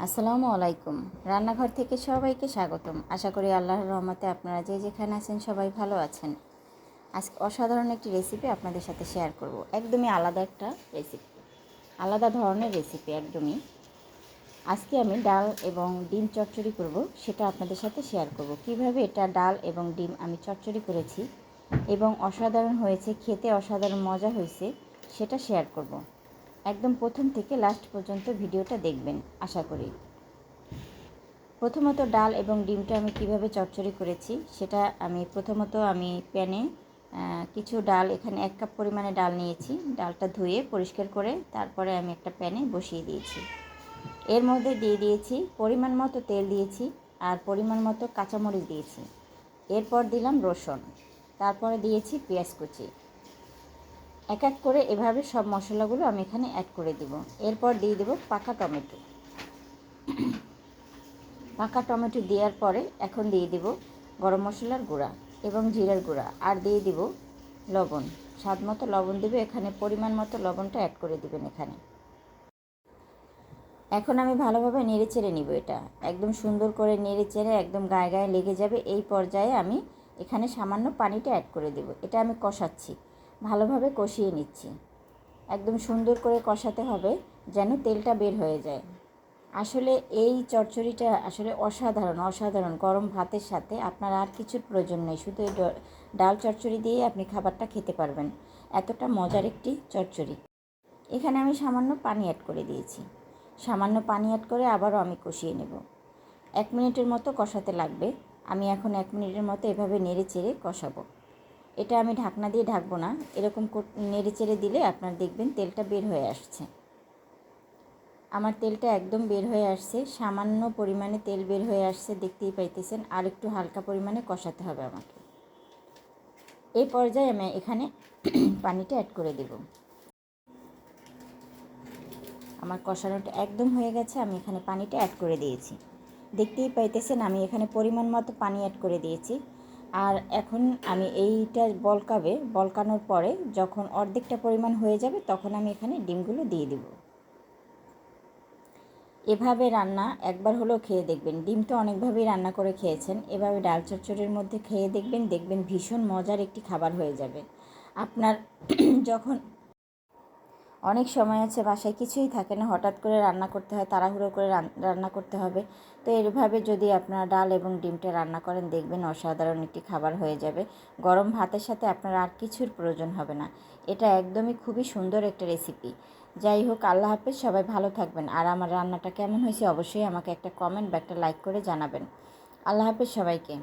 আসসালামু আলাইকুম। রান্নাঘর থেকে সবাইকে স্বাগতম। আশা করি আল্লাহর রহমতে আপনারা যে যেখানে আছেন সবাই ভালো আছেন। আজকে অসাধারণ একটি রেসিপি আপনাদের সাথে শেয়ার করব। একদমই আলাদা একটা রেসিপি, আলাদা ধরনের রেসিপি একদমই। আজকে আমি ডাল এবং ডিম চচ্চড়ি করব, সেটা আপনাদের সাথে শেয়ার করব। কিভাবে এটা ডাল এবং ডিম আমি চচ্চড়ি করেছি এবং অসাধারণ হয়েছে, খেতে অসাধারণ মজা হয়েছে, সেটা শেয়ার করব। একদম প্রথম থেকে লাস্ট পর্যন্ত ভিডিওটা দেখবেন আশা করি। প্রথমত ডাল এবং ডিমটা আমি কিভাবে চচ্চড়ি করেছি সেটা প্রথমত আমি প্যানে কিছু ডাল, এখানে 1 কাপ পরিমাণে ডাল নিয়েছি। ডালটা ধুয়ে পরিষ্কার করে তারপরে আমি একটা প্যানে বসিয়ে দিয়েছি। এর মধ্যে দিয়ে দিয়েছি পরিমাণ মতো তেল দিয়েছি আর পরিমাণ মতো কাঁচামরিচ দিয়েছি। এরপর দিলাম রসুন, তারপরে দিয়েছি পেঁয়াজ কুচি। এক এক করে এভাবে সব মশলাগুলো আমি এখানে অ্যাড করে দিব। এরপর দিয়ে দেব পাকা টমেটো। পাকা টমেটো দেওয়ার পরে এখন দিয়ে দেব গরম মশলার গুঁড়া এবং জিরার গুঁড়া, আর দিয়ে দিব লবণ। স্বাদ মতো লবণ দেবে, এখানে পরিমাণ মতো লবণটা অ্যাড করে দিবেন এখানে। এখন আমি ভালোভাবে নেড়ে চেড়ে নিব। এটা একদম সুন্দর করে নেড়ে চেড়ে একদম গায়ে গায়ে লেগে যাবে। এই পর্যায়ে আমি এখানে সামান্য পানিটা অ্যাড করে দেব। এটা আমি কষাচ্ছি, ভালোভাবে কষিয়ে নিচ্ছি। একদম সুন্দর করে কষাতে হবে যেন তেলটা বের হয়ে যায়। আসলে এই চচ্চড়িটা আসলে অসাধারণ। গরম ভাতের সাথে আপনার আর কিছুর প্রয়োজন নেই, শুধু এই ডাল চচ্চড়ি দিয়েই আপনি খাবারটা খেতে পারবেন। এতটা মজার একটি চচ্চড়ি। এখানে আমি সামান্য পানি অ্যাড করে দিয়েছি। সামান্য পানি অ্যাড করে আবারও আমি কষিয়ে নেব। 1 মিনিটের মতো কষাতে লাগবে। আমি এখন 1 মিনিটের মতো এভাবে নেড়ে চেড়ে কষাবো। এটা আমি ঢাকনা দিয়ে ঢাকবো না, এরকম নেড়ে চেড়ে দিলে আপনার দেখবেন তেলটা বের হয়ে আসছে। আমার তেলটা একদম বের হয়ে আসছে, সামান্য পরিমাণে তেল বের হয়ে আসছে, দেখতেই পাইতেছেন। আর একটু হালকা পরিমাণে কষাতে হবে আমাকে। এই পর্যায়ে আমি এখানে পানিটা অ্যাড করে দেব। আমার কষানোটা একদম হয়ে গেছে, আমি এখানে পানিটা অ্যাড করে দিয়েছি। দেখতেই পাইতেছেন আমি এখানে পরিমাণ মতো পানি অ্যাড করে দিয়েছি। আর এখন আমি এইটা বলকানোর পরে যখন অর্ধেকটা পরিমাণ হয়ে যাবে তখন আমি এখানে ডিমগুলো দিয়ে দেব। এভাবে রান্না একবার হলেও খেয়ে দেখবেন। ডিম তো অনেকভাবেই রান্না করে খেয়েছেন, এভাবে ডাল চচ্চড়ির মধ্যে খেয়ে দেখবেন ভীষণ মজার একটি খাবার হয়ে যাবে আপনার। যখন অনেক সময় আছে বাসায় কিছুই থাকে না, হঠাৎ করে রান্না করতে হয়, তাড়াহুড়ো করে রান্না করতে হবে, তো এভাবে যদি আপনারা ডাল এবং ডিমটা রান্না করেন দেখবেন অসাধারণ একটি খাবার হয়ে যাবে। গরম ভাতের সাথে আপনার আর কিছুর প্রয়োজন হবে না। এটা একদমই খুবই সুন্দর একটা রেসিপি। যাই হোক, আল্লাহ হাফেজ, সবাই ভালো থাকবেন। আর আমার রান্নাটা কেমন হয়েছে অবশ্যই আমাকে একটা কমেন্ট বা একটা লাইক করে জানাবেন। আল্লাহ হাফেজ সবাইকে।